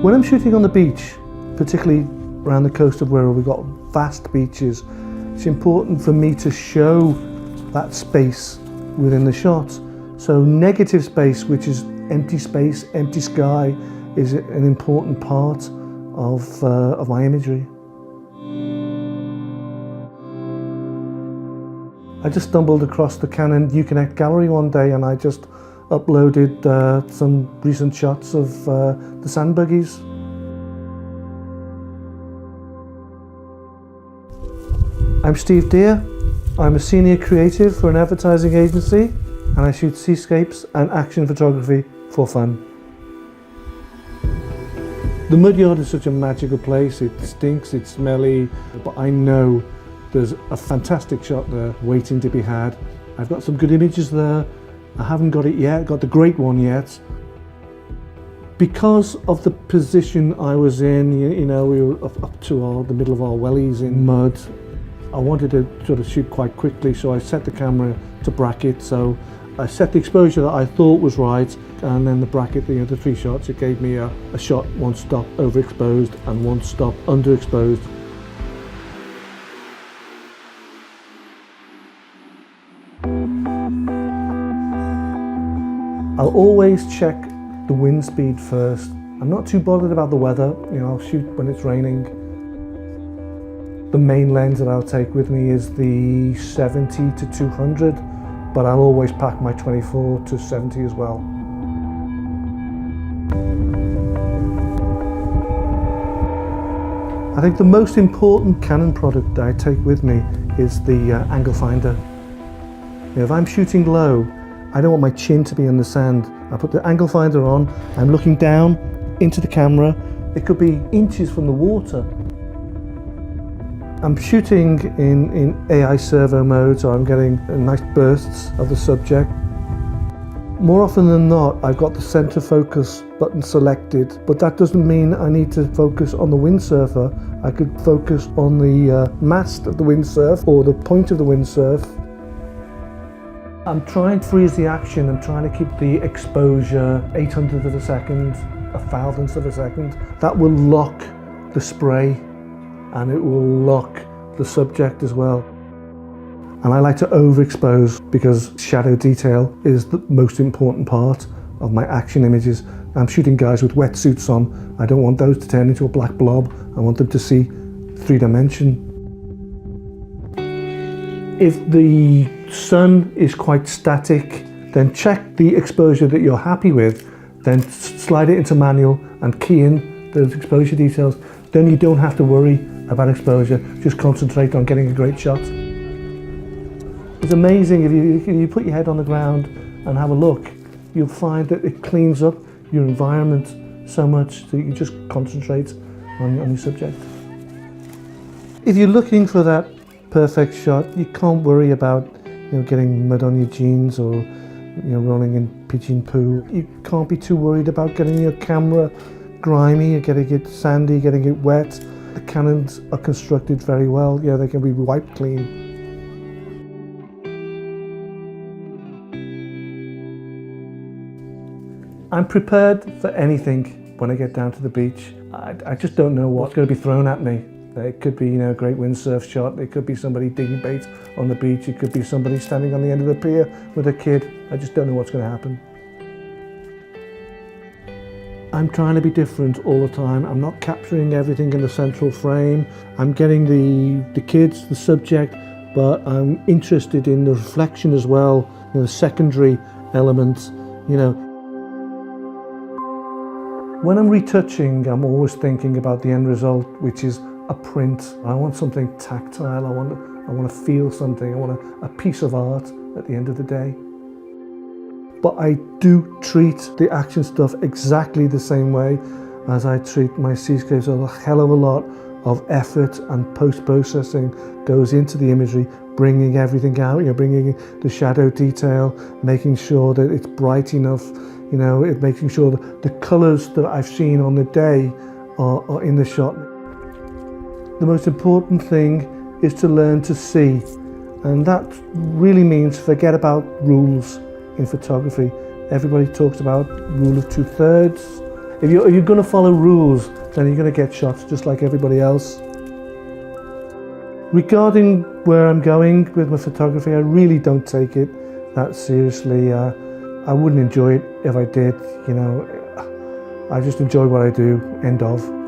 When I'm shooting on the beach, particularly around the coast of Wirral, we've got vast beaches. It's important for me to show that space within the shot. So negative space, which is empty space, empty sky, is an important part of my imagery. I just stumbled across the Canon Uconnect gallery one day and I just uploaded some recent shots of the sand buggies. I'm Steve Deere. I'm a senior creative for an advertising agency and I shoot seascapes and action photography for fun. The Mudyard is such a magical place. It stinks, it's smelly, but I know there's a fantastic shot there waiting to be had. I've got some good images there. I haven't got it yet, got the great one yet. Because of the position I was in, you know, we were up to the middle of our wellies in mud. I wanted to sort of shoot quite quickly, so I set the camera to bracket. So I set the exposure that I thought was right, and then the bracket, the 3 shots, it gave me a shot, one stop overexposed and one stop underexposed. I'll always check the wind speed first. I'm not too bothered about the weather, you know, I'll shoot when it's raining. The main lens that I'll take with me is the 70 to 200, but I'll always pack my 24 to 70 as well. I think the most important Canon product that I take with me is the angle finder. You know, if I'm shooting low, I don't want my chin to be in the sand. I put the angle finder on, I'm looking down into the camera. It could be inches from the water. I'm shooting in AI servo mode, so I'm getting nice bursts of the subject. More often than not, I've got the center focus button selected, but that doesn't mean I need to focus on the windsurfer. I could focus on the mast of the windsurf or the point of the windsurf. I'm trying to freeze the action. I'm trying to keep the exposure 800th of a second, 1,000th of a second. That will lock the spray and it will lock the subject as well. And I like to overexpose because shadow detail is the most important part of my action images. I'm shooting guys with wetsuits on. I don't want those to turn into a black blob. I want them to see 3D. If the sun is quite static, then check the exposure that you're happy with, then slide it into manual and key in those exposure details. Then you don't have to worry about exposure, just concentrate on getting a great shot. It's amazing if you put your head on the ground and have a look, you'll find that it cleans up your environment so much that you just concentrate on your subject. If you're looking for that perfect shot, you can't worry about getting mud on your jeans or rolling in pigeon poo. You can't be too worried about getting your camera grimy or getting it sandy, getting it wet. The Canons are constructed very well. They can be wiped clean. I'm prepared for anything when I get down to the beach. I just don't know what's going to be thrown at me. It could be a great windsurf shot, it could be somebody digging bait on the beach, it could be somebody standing on the end of the pier with a kid. I just don't know what's going to happen. I'm trying to be different all the time. I'm not capturing everything in the central frame. I'm getting the kids, the subject, but I'm interested in the reflection as well, the secondary elements. When I'm retouching, I'm always thinking about the end result, which is a print. I want something tactile. I want to feel something. I want a piece of art at the end of the day. But I do treat the action stuff exactly the same way as I treat my seascapes. A hell of a lot of effort and post-processing goes into the imagery, bringing everything out, bringing the shadow detail, making sure that it's bright enough, making sure that the colors that I've seen on the day are in the shot. The most important thing is to learn to see, and that really means forget about rules in photography. Everybody talks about rule of 2/3. If you're going to follow rules, then you're going to get shots just like everybody else. Regarding where I'm going with my photography, I really don't take it that seriously. I wouldn't enjoy it if I did, you know. I just enjoy what I do, end of.